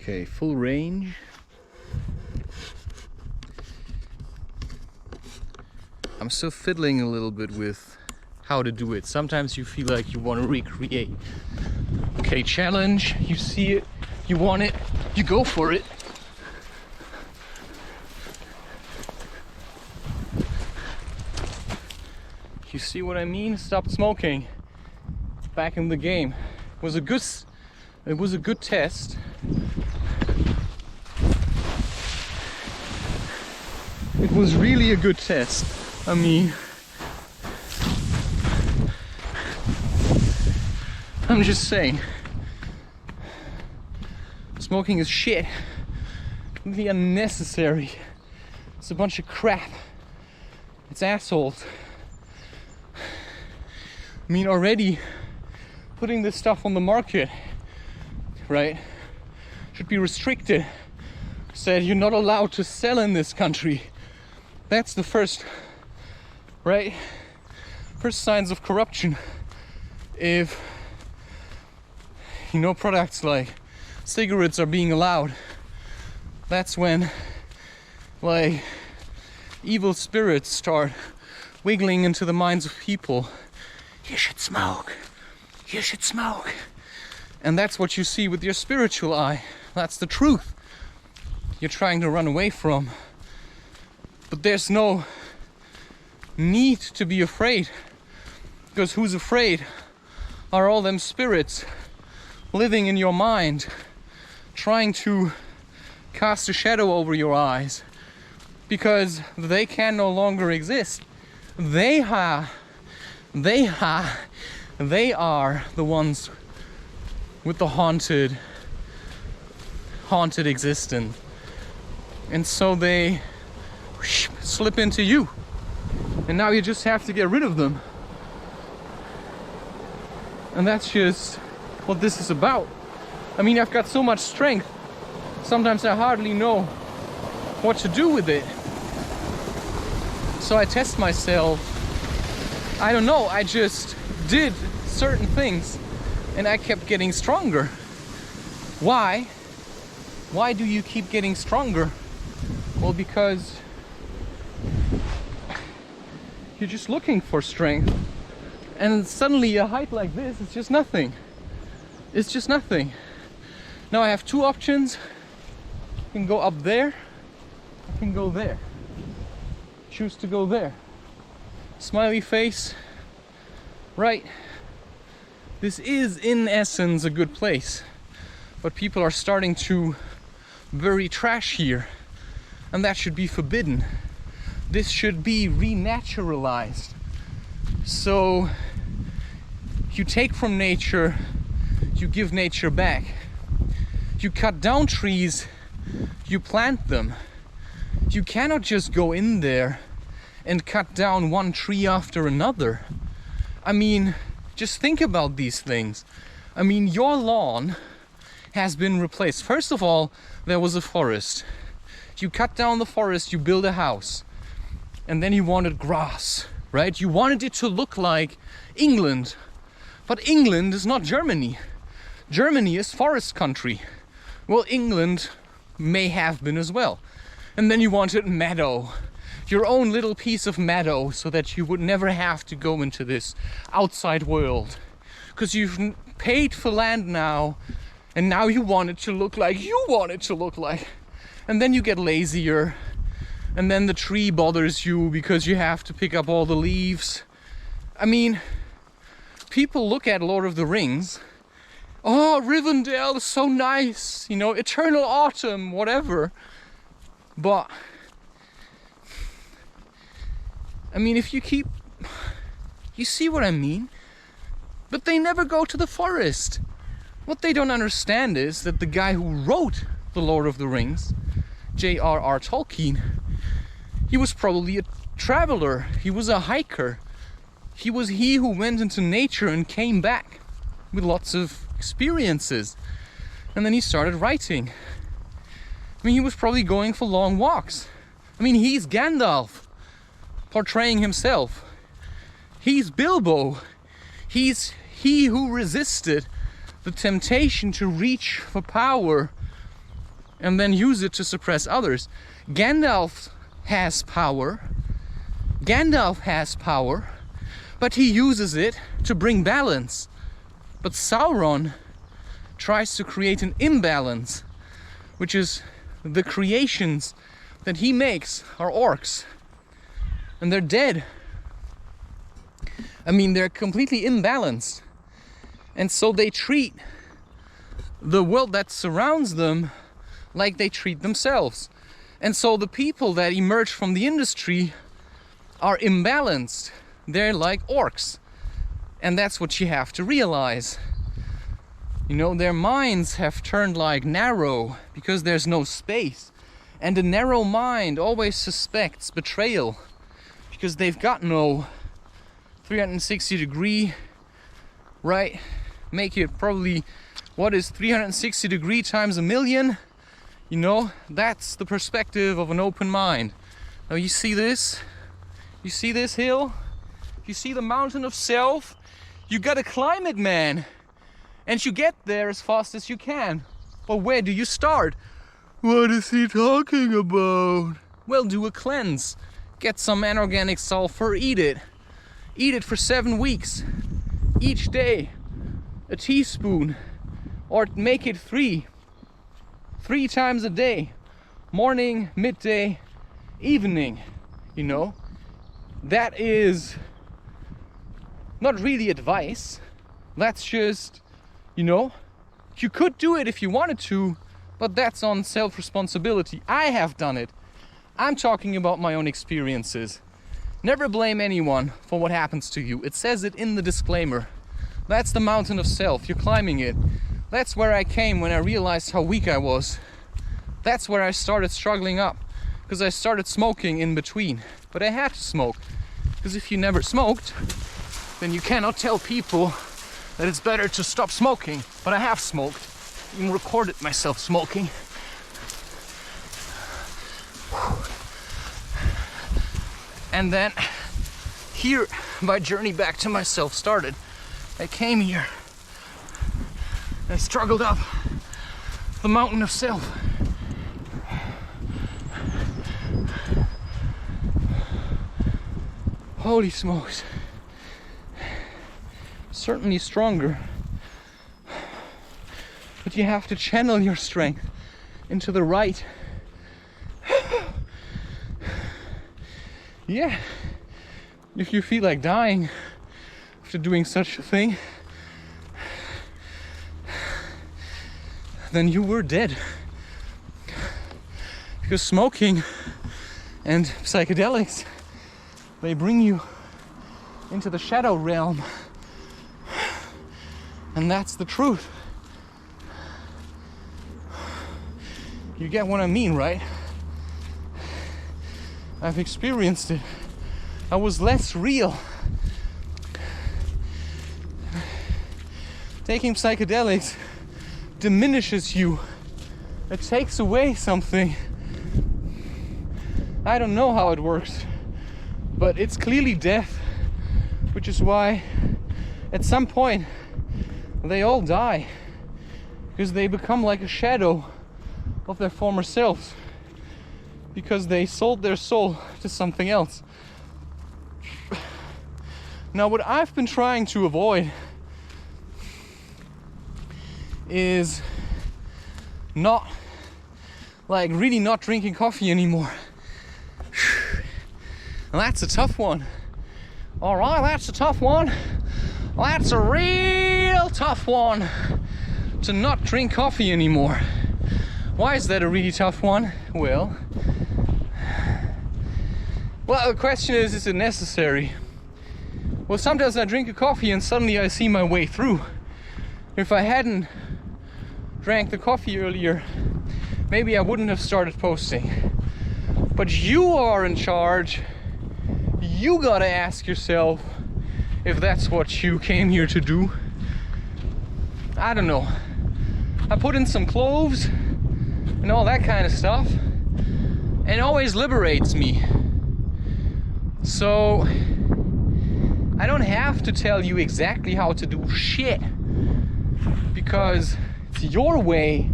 Okay, full range. I'm still fiddling a little bit with how to do it. Sometimes you feel like you want to recreate. Okay, challenge, you see it, you want it, you go for it. You see what I mean? Stop smoking. Back in the game. It was a good test. It was really a good test. I mean, I'm just saying, smoking is shit. Completely unnecessary. It's a bunch of crap. It's assholes. I mean, already putting this stuff on the market, right, should be restricted. Said you're not allowed to sell in this country. That's the first, right? First signs of corruption. If, you know, products like cigarettes are being allowed, that's when, like, evil spirits start wiggling into the minds of people. You should smoke. You should smoke. And that's what you see with your spiritual eye. That's the truth you're trying to run away from. But there's no need to be afraid, because who's afraid are all them spirits living in your mind, trying to cast a shadow over your eyes, because they can no longer exist. They are the ones with the haunted existence. And so they slip into you. And now you just have to get rid of them. And that's just what this is about. I mean, I've got so much strength. Sometimes I hardly know what to do with it. So I test myself. I don't know, I just did certain things and I kept getting stronger. Why? Why do you keep getting stronger? Well, because you're just looking for strength. And suddenly a height like this is just nothing. It's just nothing. Now I have two options. I can go up there, I can go there. Choose to go there. Smiley face, right? This is in essence a good place, but people are starting to bury trash here, and that should be forbidden. This should be renaturalized. So you take from nature, you give nature back. You cut down trees, you plant them. You cannot just go in there and cut down one tree after another. I mean, just think about these things. I mean, your lawn has been replaced. First of all, there was a forest. You cut down the forest, you build a house. And then you wanted grass, right? You wanted it to look like England. But England is not Germany. Germany is forest country. Well, England may have been as well. And then you wanted meadow. Your own little piece of meadow, so that you would never have to go into this outside world. Because you've paid for land now, and now you want it to look like you want it to look like. And then you get lazier, and then the tree bothers you because you have to pick up all the leaves. I mean, people look at Lord of the Rings. Oh, Rivendell is so nice, you know, eternal autumn, whatever. But I mean, if you keep... You see what I mean? But they never go to the forest. What they don't understand is that the guy who wrote The Lord of the Rings, J.R.R. Tolkien, he was probably a traveler. He was a hiker. He was he who went into nature and came back with lots of experiences. And then he started writing. I mean, he was probably going for long walks. I mean, he's Gandalf portraying himself. He's Bilbo. He's he who resisted the temptation to reach for power and then use it to suppress others. Gandalf has power. Gandalf has power, but he uses it to bring balance. But Sauron tries to create an imbalance, which is the creations that he makes are orcs. And they're dead. I mean, they're completely imbalanced. And so they treat the world that surrounds them like they treat themselves. And so the people that emerge from the industry are imbalanced. They're like orcs. And that's what you have to realize. You know, their minds have turned like narrow because there's no space. And a narrow mind always suspects betrayal because they've got no 360 degree, right? Make it probably, what is 360 degree times a million? You know, that's the perspective of an open mind. Now you see this? You see this hill? You see the mountain of self? You gotta climb it, man. And you get there as fast as you can. But where do you start? What is he talking about? Well, do a cleanse. Get some anorganic sulfur, eat it. Eat it for 7 weeks. Each day, a teaspoon. Or make it 3 times a day. Morning, midday, evening. You know, that is not really advice. That's just, you know, you could do it if you wanted to, but that's on self-responsibility. I have done it. I'm talking about my own experiences. Never blame anyone for what happens to you. It says it in the disclaimer. That's the mountain of self. You're climbing it. That's where I came when I realized how weak I was. That's where I started struggling up, because I started smoking in between. But I had to smoke, because if you never smoked, then you cannot tell people that it's better to stop smoking. But I have smoked. Even recorded myself smoking. And then here my journey back to myself started. I came here. I struggled up the mountain of self. Holy smokes. Certainly stronger. But you have to channel your strength into the right. Yeah. If you feel like dying after doing such a thing, then you were dead. Because smoking and psychedelics, they bring you into the shadow realm. And that's the truth. You get what I mean, right? I've experienced it. I was less real. Taking psychedelics diminishes you. It takes away something. I don't know how it works, but it's clearly death, which is why at some point they all die, because they become like a shadow of their former selves, because they sold their soul to something else. Now, what I've been trying to avoid is really not drinking coffee anymore. And that's a tough one. All right, that's a tough one. That's a real tough one, to not drink coffee anymore. Why is that a really tough one? Well, the question is it necessary? Well, sometimes I drink a coffee and suddenly I see my way through. If I hadn't drank the coffee earlier, maybe I wouldn't have started posting. But you are in charge. You gotta ask yourself if that's what you came here to do. I don't know. I put in some cloves and all that kind of stuff, and it always liberates me. So I don't have to tell you exactly how to do shit, because it's your way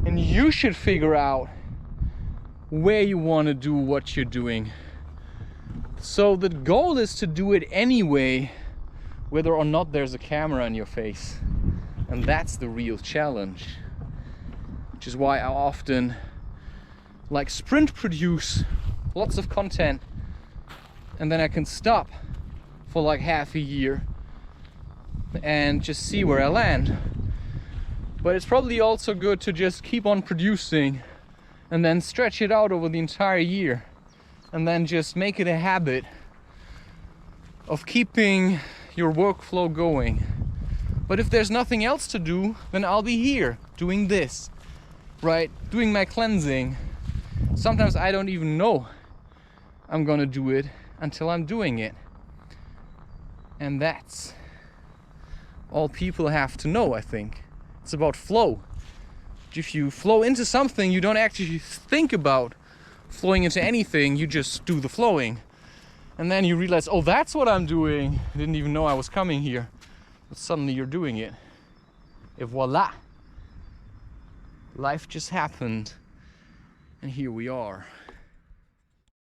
And you should figure out where you want to do what you're doing. So the goal is to do it anyway, whether or not there's a camera in your face. And that's the real challenge. Which is why I often like sprint produce lots of content, and then I can stop for like half a year and just see where I land. But it's probably also good to just keep on producing and then stretch it out over the entire year, and then just make it a habit of keeping your workflow going. But if there's nothing else to do, then I'll be here doing this, right? Doing my cleansing. Sometimes I don't even know I'm gonna do it until I'm doing it. And that's all people have to know, I think. It's about flow. If you flow into something, you don't actually think about flowing into anything, you just do the flowing. And then you realize, oh, that's what I'm doing. I didn't even know I was coming here. But suddenly you're doing it. Et voila. Life just happened. And here we are.